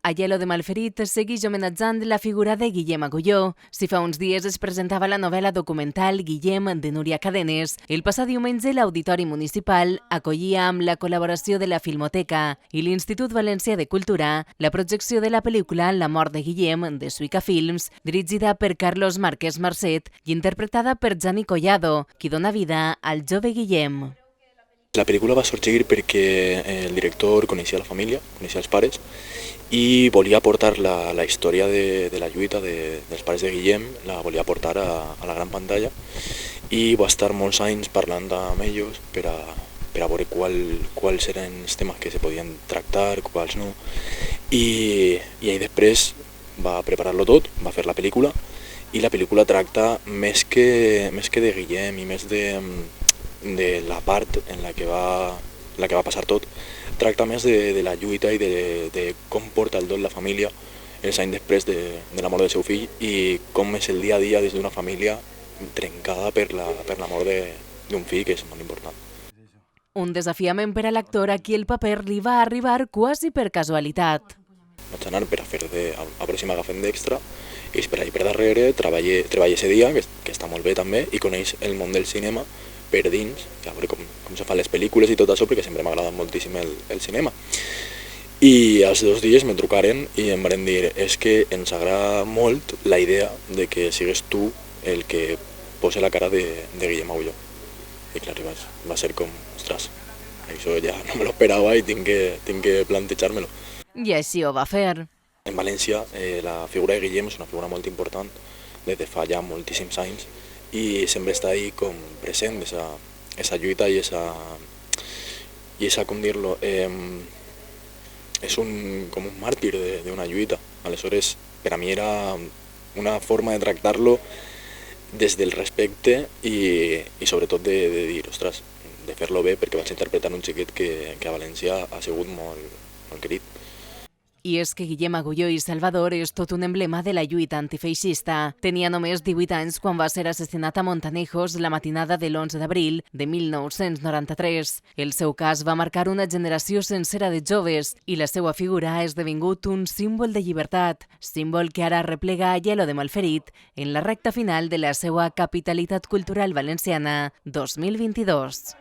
A Hielo de Malferit segueix homenatjant la figura de Guillem Agulló. Si fa uns dies es presentava la novel·la documental Guillem de Núria Cadenes, el passat diumenge l'Auditori Municipal acollia amb la col·laboració de la Filmoteca i l'Institut Valencià de Cultura la projecció de la pel·lícula La mort de Guillem de Suica Films, dirigida per Carlos Márquez Marcet i interpretada per Jani Collado, qui dona vida al jove Guillem. La pel·lícula va sorgir perquè el director coneixia la família, coneixia els pares, i volia portar la història de la lluita dels pares de Guillem, la volia portar a la gran pantalla, i va estar molts anys parlant amb ells per a veure quals eren els temes que se podien tractar, quals no, i ell després va preparar-lo tot, va fer la pel·lícula, i la pel·lícula tracta més que de Guillem i més de la part en la que va passar tot, tracta més de la lluita i de com porta el dol la família els anys després de la mort del seu fill i com és el dia a dia des d'una família trencada per la mort d'un fill, que és molt important. Un desafiament per a l'actor a qui el paper li va arribar quasi per casualitat. Vaig anar per a fer a pròxima agafant d'extra, i per allà per darrere treballé ese dia, que està molt bé també, i coneix el món del cinema per dins, a veure com se fan les pel·lícules i tot això, perquè sempre m'ha agradat moltíssim el cinema. I als 2 dies me trucaren i em van dir és que ens agrada molt la idea de que sigues tu el que posa la cara de Guillem Agulló. I clar, va ser com, ostres, això ja no me lo esperava i tinc que plantejar-me-lo. I així ho va fer. En València la figura de Guillem és una figura molt important des de fa ja moltíssims anys i sempre està ahí com present esa lluita i esa com dir-lo, és com un màrtir d'una lluita. Aleshores, per a mi era una forma de tractar-lo des del respecte i sobretot de dir, ostres, de fer-lo bé, perquè vaig interpretar un xiquet que a València ha sigut molt querit. I és que Guillem Agulló i Salvador és tot un emblema de la lluita antifeixista. Tenia només 18 anys quan va ser assassinat a Montanejos la matinada de l'11 d'abril de 1993. El seu cas va marcar una generació sencera de joves i la seva figura ha esdevingut un símbol de llibertat, símbol que ara replega a Hielo de Malferit en la recta final de la seva capitalitat cultural valenciana 2022.